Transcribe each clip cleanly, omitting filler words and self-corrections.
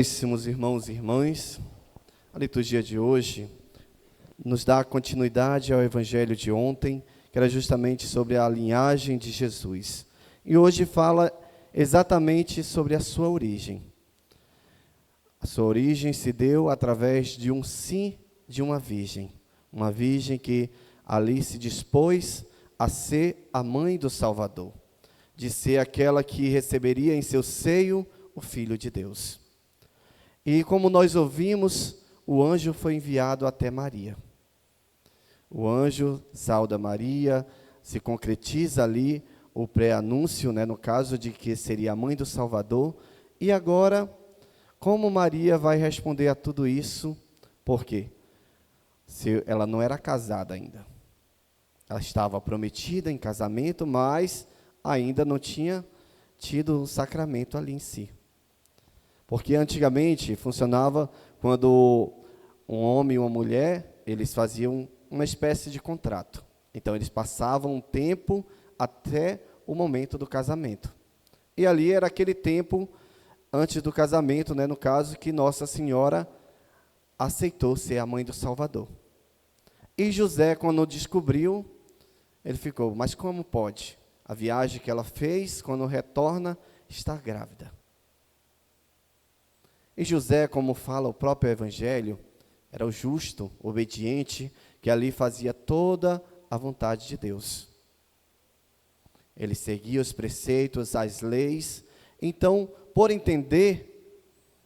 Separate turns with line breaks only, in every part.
Caríssimos irmãos e irmãs, a liturgia de hoje nos dá continuidade ao evangelho de ontem, que era justamente sobre a linhagem de Jesus. E hoje fala exatamente sobre a sua origem. A sua origem se deu através de um sim de uma virgem que ali se dispôs a ser a mãe do Salvador, de ser aquela que receberia em seu seio o Filho de Deus. E como nós ouvimos, o anjo foi enviado até Maria. O anjo sauda Maria, se concretiza ali o pré-anúncio, no caso de que seria a mãe do Salvador. E agora, como Maria vai responder a tudo isso? Por quê? Se ela não era casada ainda. Ela estava prometida em casamento, mas ainda não tinha tido o sacramento ali em si. Porque antigamente funcionava quando um homem e uma mulher, eles faziam uma espécie de contrato. Então eles passavam um tempo até o momento do casamento. E ali era aquele tempo antes do casamento, no caso, que Nossa Senhora aceitou ser a mãe do Salvador. E José, quando descobriu, ele ficou, mas como pode? A viagem que ela fez, quando retorna, está grávida. E José, como fala o próprio Evangelho, era o justo, obediente, que ali fazia toda a vontade de Deus. Ele seguia os preceitos, as leis. Então, por entender,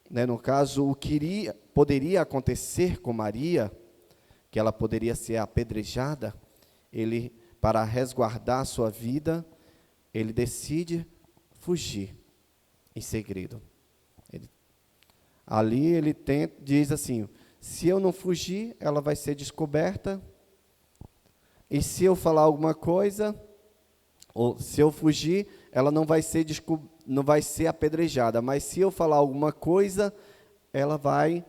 no caso, o que poderia acontecer com Maria, que ela poderia ser apedrejada, ele, para resguardar sua vida, ele decide fugir em segredo. Ali ele diz assim, se eu não fugir, ela vai ser descoberta, e se eu falar alguma coisa, ou se eu fugir, ela não vai ser apedrejada, mas se eu falar alguma coisa, ela vai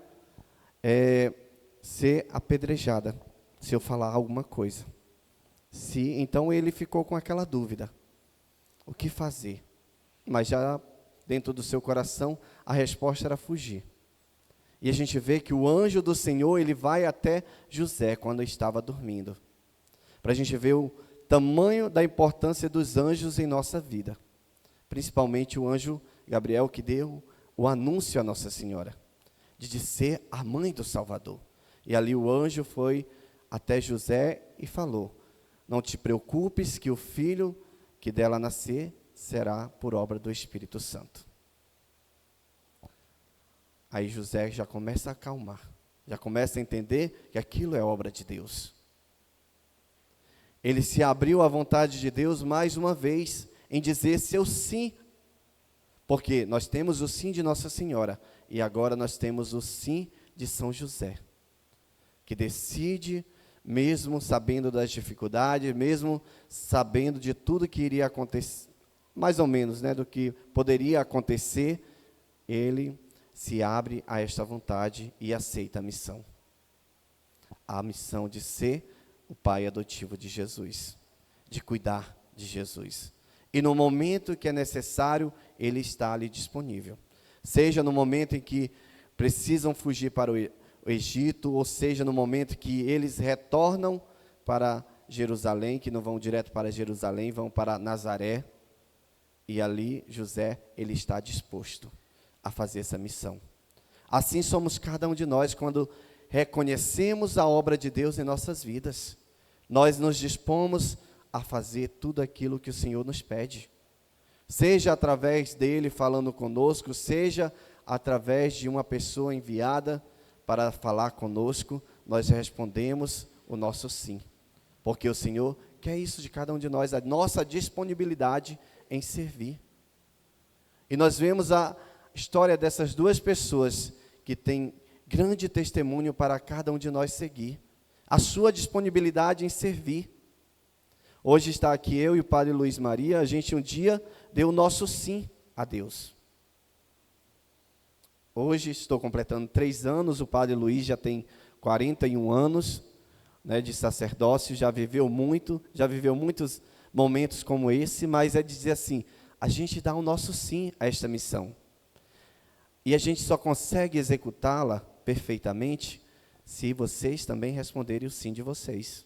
ser apedrejada, se eu falar alguma coisa. Então ele ficou com aquela dúvida, o que fazer? Mas já dentro do seu coração, a resposta era fugir. E a gente vê que o anjo do Senhor, ele vai até José quando estava dormindo. Para a gente ver o tamanho da importância dos anjos em nossa vida. Principalmente o anjo Gabriel, que deu o anúncio a Nossa Senhora, de ser a mãe do Salvador. E ali o anjo foi até José e falou, não te preocupes que o filho que dela nascer será por obra do Espírito Santo. Aí José já começa a acalmar, já começa a entender que aquilo é obra de Deus. Ele se abriu à vontade de Deus mais uma vez, em dizer seu sim, porque nós temos o sim de Nossa Senhora, e agora nós temos o sim de São José, que decide, mesmo sabendo das dificuldades, mesmo sabendo de tudo que iria acontecer, mais ou menos, do que poderia acontecer, ele se abre a esta vontade e aceita a missão de ser o pai adotivo de Jesus, de cuidar de Jesus. E no momento que é necessário, ele está ali disponível. Seja no momento em que precisam fugir para o Egito, ou seja no momento que eles retornam para Jerusalém, que não vão direto para Jerusalém, vão para Nazaré. E ali José, ele está disposto a fazer essa missão. Assim somos cada um de nós quando reconhecemos a obra de Deus em nossas vidas. Nós nos dispomos a fazer tudo aquilo que o Senhor nos pede. Seja através dele falando conosco, seja através de uma pessoa enviada para falar conosco, nós respondemos o nosso sim. Porque o Senhor quer isso de cada um de nós, a nossa disponibilidade em servir. E nós vemos a história dessas duas pessoas que têm grande testemunho para cada um de nós seguir. A sua disponibilidade em servir. Hoje está aqui eu e o Padre Luiz Maria, a gente um dia deu o nosso sim a Deus. Hoje estou completando 3 anos, o Padre Luiz já tem 41 anos, de sacerdócio, já viveu muitos momentos como esse, mas é dizer assim, a gente dá o nosso sim a esta missão. E a gente só consegue executá-la perfeitamente se vocês também responderem o sim de vocês.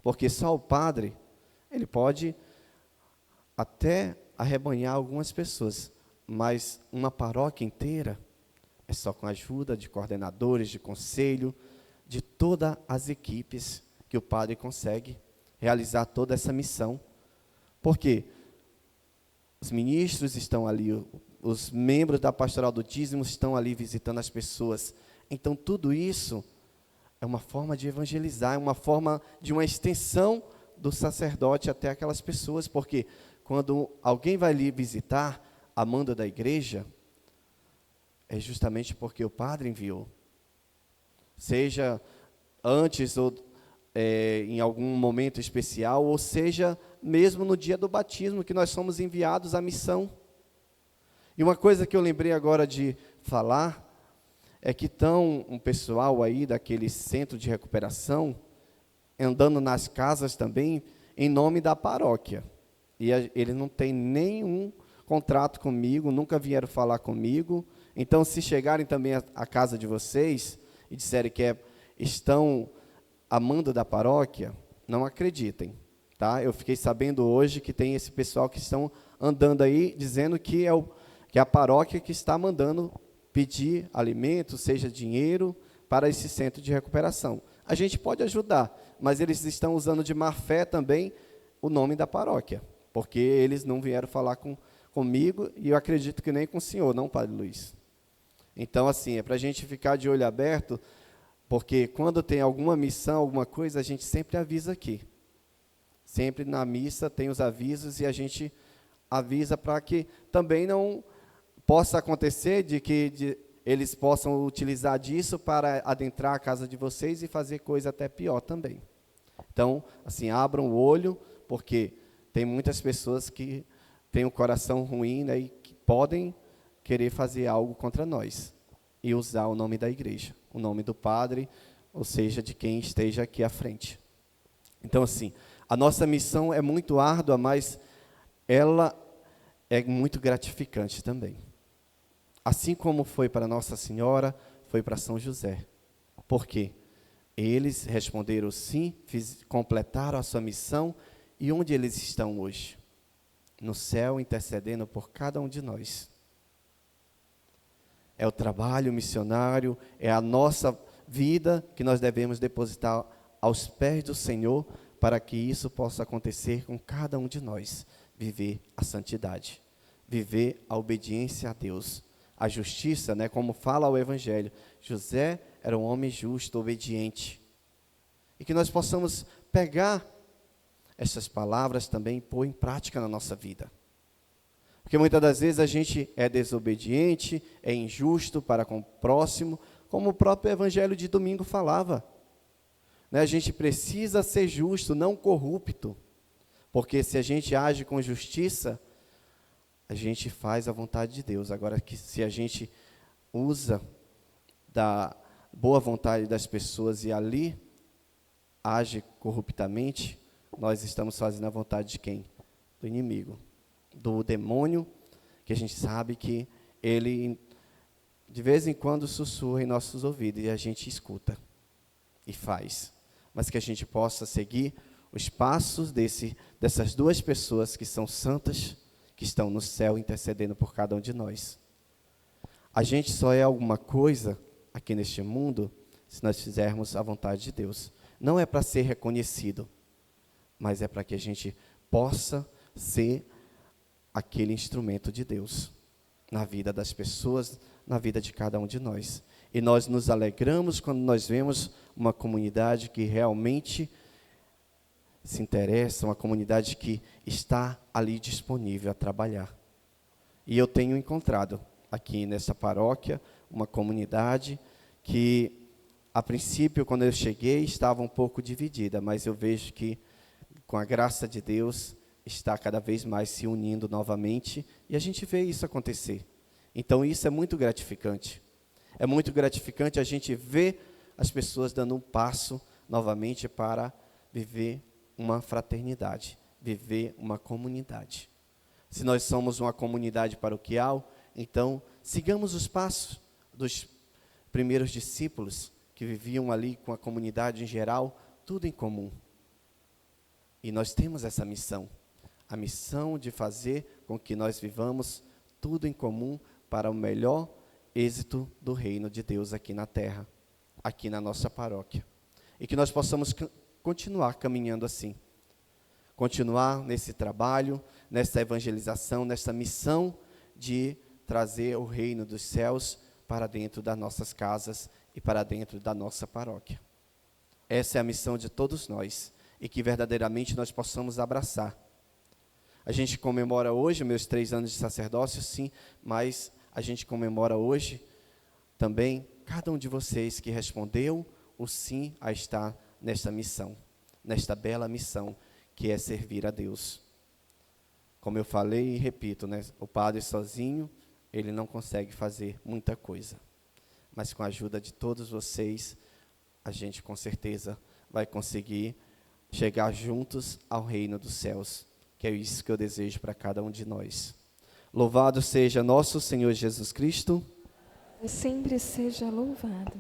Porque só o padre, ele pode até arrebanhar algumas pessoas, mas uma paróquia inteira é só com a ajuda de coordenadores, de conselho, de todas as equipes que o padre consegue realizar toda essa missão. Porque os ministros estão ali, os membros da pastoral do dízimo estão ali visitando as pessoas. Então, tudo isso é uma forma de evangelizar, é uma forma de uma extensão do sacerdote até aquelas pessoas, porque quando alguém vai lhe visitar, a manda da igreja, é justamente porque o padre enviou. Seja antes ou em algum momento especial, ou seja, mesmo no dia do batismo, que nós somos enviados à missão. E uma coisa que eu lembrei agora de falar, é que estão um pessoal aí daquele centro de recuperação, andando nas casas também, em nome da paróquia. E eles não têm nenhum contrato comigo, nunca vieram falar comigo. Então, se chegarem também à casa de vocês, e disserem que estão amando da paróquia, não acreditem, tá? Eu fiquei sabendo hoje que tem esse pessoal que estão andando aí, dizendo que que é a paróquia que está mandando pedir alimento, seja dinheiro, para esse centro de recuperação. A gente pode ajudar, mas eles estão usando de má fé também o nome da paróquia, porque eles não vieram falar comigo, e eu acredito que nem com o senhor, não, Padre Luiz. Então, assim, é para a gente ficar de olho aberto, porque quando tem alguma missão, alguma coisa, a gente sempre avisa aqui. Sempre na missa tem os avisos, e a gente avisa para que também não possa acontecer de que eles possam utilizar disso para adentrar a casa de vocês e fazer coisa até pior também. Então, assim, abram o olho, porque tem muitas pessoas que têm um coração ruim, né, e que podem querer fazer algo contra nós e usar o nome da igreja, o nome do padre, ou seja, de quem esteja aqui à frente. Então, assim, a nossa missão é muito árdua, mas ela é muito gratificante também. Assim como foi para Nossa Senhora, foi para São José. Por quê? Eles responderam sim, completaram a sua missão, e onde eles estão hoje? No céu, intercedendo por cada um de nós. É o trabalho missionário, é a nossa vida que nós devemos depositar aos pés do Senhor, para que isso possa acontecer com cada um de nós. Viver a santidade, viver a obediência a Deus. A justiça, né, como fala o Evangelho, José era um homem justo, obediente. E que nós possamos pegar essas palavras também e pôr em prática na nossa vida. Porque muitas das vezes a gente é desobediente, é injusto para com o próximo, como o próprio Evangelho de domingo falava. Né, a gente precisa ser justo, não corrupto. Porque se a gente age com justiça, a gente faz a vontade de Deus. Agora, que se a gente usa da boa vontade das pessoas e ali age corruptamente, nós estamos fazendo a vontade de quem? Do inimigo, do demônio, que a gente sabe que ele, de vez em quando, sussurra em nossos ouvidos, e a gente escuta e faz. Mas que a gente possa seguir os passos dessas duas pessoas que são santas, que estão no céu intercedendo por cada um de nós. A gente só é alguma coisa aqui neste mundo se nós fizermos a vontade de Deus. Não é para ser reconhecido, mas é para que a gente possa ser aquele instrumento de Deus na vida das pessoas, na vida de cada um de nós. E nós nos alegramos quando nós vemos uma comunidade que realmente se interessa, uma comunidade que está ali disponível a trabalhar. E eu tenho encontrado aqui nessa paróquia uma comunidade que, a princípio, quando eu cheguei, estava um pouco dividida, mas eu vejo que, com a graça de Deus, está cada vez mais se unindo novamente, e a gente vê isso acontecer. Então, isso é muito gratificante. É muito gratificante a gente ver as pessoas dando um passo novamente para viver uma fraternidade, viver uma comunidade. Se nós somos uma comunidade paroquial, então sigamos os passos dos primeiros discípulos que viviam ali com a comunidade em geral, tudo em comum. E nós temos essa missão, a missão de fazer com que nós vivamos tudo em comum para o melhor êxito do reino de Deus aqui na terra, aqui na nossa paróquia. E que nós possamos continuar caminhando assim, continuar nesse trabalho, nessa evangelização, nessa missão de trazer o reino dos céus para dentro das nossas casas e para dentro da nossa paróquia. Essa é a missão de todos nós e que verdadeiramente nós possamos abraçar. A gente comemora hoje meus 3 anos de sacerdócio, sim, mas a gente comemora hoje também cada um de vocês que respondeu o sim a estar nesta missão, nesta bela missão que é servir a Deus. Como eu falei e repito, né, o padre sozinho, ele não consegue fazer muita coisa. Mas com a ajuda de todos vocês, a gente com certeza vai conseguir chegar juntos ao reino dos céus, que é isso que eu desejo para cada um de nós. Louvado seja nosso Senhor Jesus Cristo.
Sempre seja louvado.